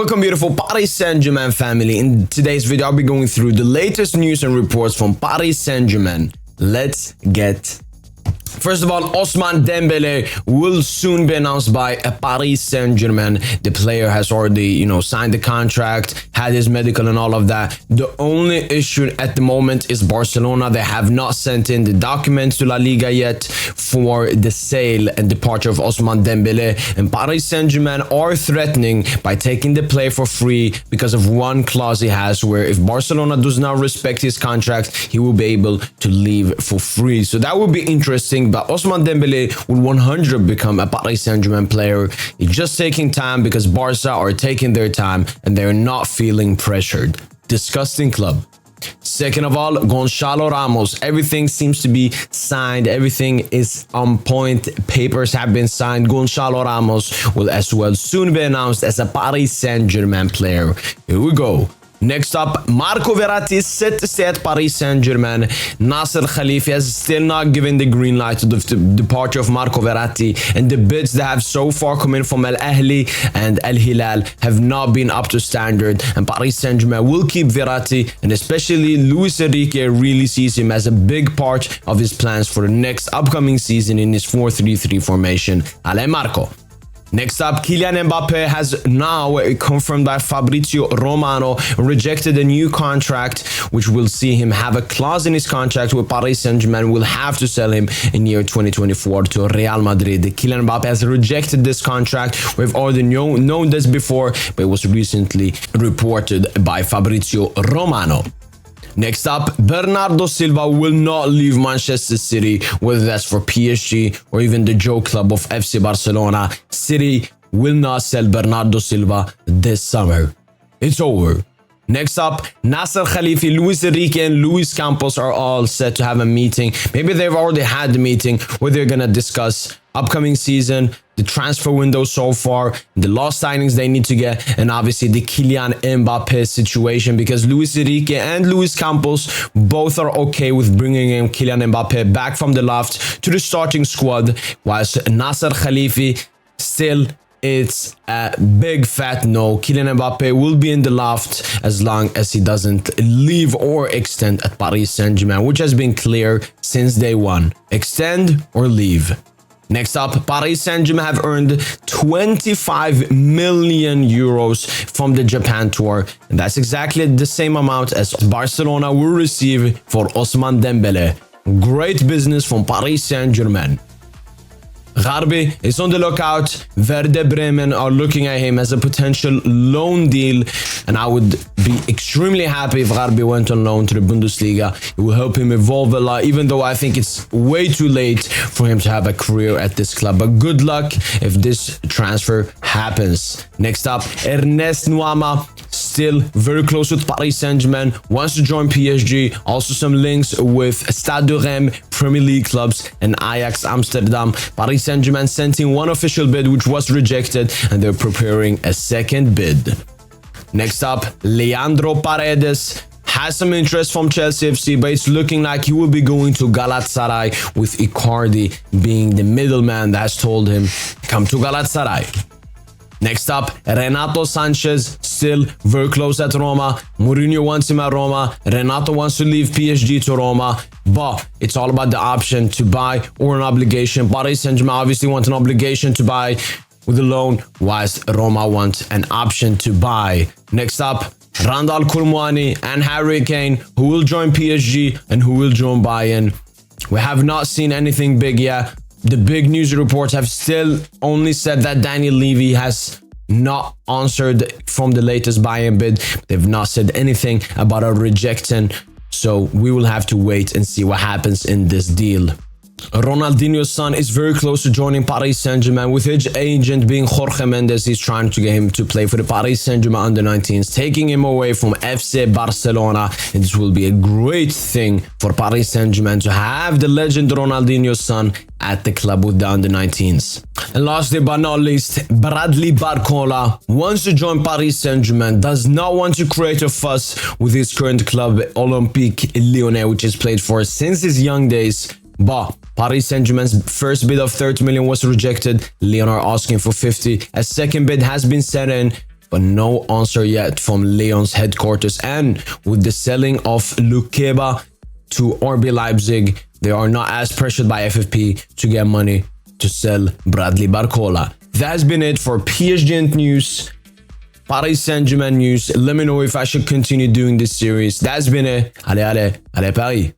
Welcome beautiful Paris Saint-Germain family. In today's video, I'll be going through the latest news and reports from Paris Saint-Germain. Let's get First of all, Ousmane Dembélé will soon be announced by Paris Saint-Germain. The player has already, signed the contract, had his medical and all of that. The only issue at the moment is Barcelona. They have not sent in the documents to La Liga yet for the sale and departure of Ousmane Dembélé. And Paris Saint-Germain are threatening by taking the player for free because of one clause he has where if Barcelona does not respect his contract, he will be able to leave for free. So that would be interesting. But Ousmane Dembélé will 100% become a Paris Saint-Germain player. It's just taking time because Barca are taking their time and they're not feeling pressured. Disgusting club. Second of all, Gonçalo Ramos. Everything seems to be signed. Everything is on point. Papers have been signed. Gonçalo Ramos will as well soon be announced as a Paris Saint-Germain player. Here we go. Next up, Marco Verratti is set to stay at Paris Saint-Germain. Nasser Khalifi has still not given the green light to the departure of Marco Verratti, and the bids that have so far come in from Al Ahly and Al Hilal have not been up to standard, and Paris Saint-Germain will keep Verratti, and especially Luis Enrique really sees him as a big part of his plans for the next upcoming season in his 4-3-3 formation. Ale Marco. Next up, Kylian Mbappé has now confirmed by Fabrizio Romano rejected a new contract, which will see him have a clause in his contract where Paris Saint-Germain will have to sell him in year 2024 to Real Madrid. Kylian Mbappé has rejected this contract. We've already known this before, but it was recently reported by Fabrizio Romano. Next up, Bernardo Silva will not leave Manchester City, whether that's for PSG or even the Joe Club of FC Barcelona. City will not sell Bernardo Silva this summer. It's over. Next up, Nasser Khalifi, Luis Enrique, and Luis Campos are all set to have a meeting. Maybe they've already had the meeting where they're going to discuss upcoming season, the transfer window so far, the lost signings they need to get, and obviously the Kylian Mbappé situation, because Luis Enrique and Luis Campos both are okay with bringing in Kylian Mbappé back from the loft to the starting squad, whilst Nasser Khalifi still it's a big fat no. Kylian Mbappé will be in the loft as long as he doesn't leave or extend at Paris Saint-Germain, which has been clear since day one. Extend or leave. Next up, Paris Saint-Germain have earned 25 million euros from the Japan tour, and that's exactly the same amount as Barcelona will receive for Ousmane Dembélé. Great business from Paris Saint-Germain. Garbi is on the lookout. Werder Bremen are looking at him as a potential loan deal, and I would be extremely happy if Garbi went on loan to the Bundesliga. It will help him evolve a lot, even though I think it's way too late for him to have a career at this club. But good luck if this transfer happens. Next up, Ernest Nuama, still very close with Paris Saint-Germain, wants to join PSG. Also some links with Stade de Reims, Premier League clubs, and Ajax Amsterdam. Paris Saint-Germain sent in one official bid which was rejected, and they're preparing a second bid. Next up, Leandro Paredes has some interest from Chelsea FC, but it's looking like he will be going to Galatasaray, with Icardi being the middleman that has told him, come to Galatasaray. Next up, Renato Sanchez, still very close at Roma. Mourinho wants him at Roma. Renato wants to leave PSG to Roma, but it's all about the option to buy or an obligation. Paris Saint-Germain obviously wants an obligation to buy with a loan, whilst Roma wants an option to buy. Next up, Randal Kolmuani and Harry Kane, who will join PSG and who will join Bayern. We have not seen anything big yet. The big news reports have still only said that Daniel Levy has not answered from the latest Bayern bid. They've not said anything about a rejection, so we will have to wait and see what happens in this deal. Ronaldinho's son is very close to joining Paris Saint-Germain, with his agent being Jorge Mendes. He's trying to get him to play for the Paris Saint-Germain under-19s, taking him away from FC Barcelona. And this will be a great thing for Paris Saint-Germain to have the legend Ronaldinho's son at the club with the under-19s. And lastly but not least, Bradley Barcola wants to join Paris Saint-Germain, does not want to create a fuss with his current club Olympique Lyonnais, which he's played for since his young days. But Paris Saint-Germain's first bid of 30 million was rejected. Lyon are asking for 50. A second bid has been sent in. but no answer yet from Lyon's headquarters. And with the selling of Lukeba to RB Leipzig, they are not as pressured by FFP to get money to sell Bradley Barcola. That's been it for PSGINT news, Paris Saint-Germain news. Let me know if I should continue doing this series. That's been it. Allez, Paris.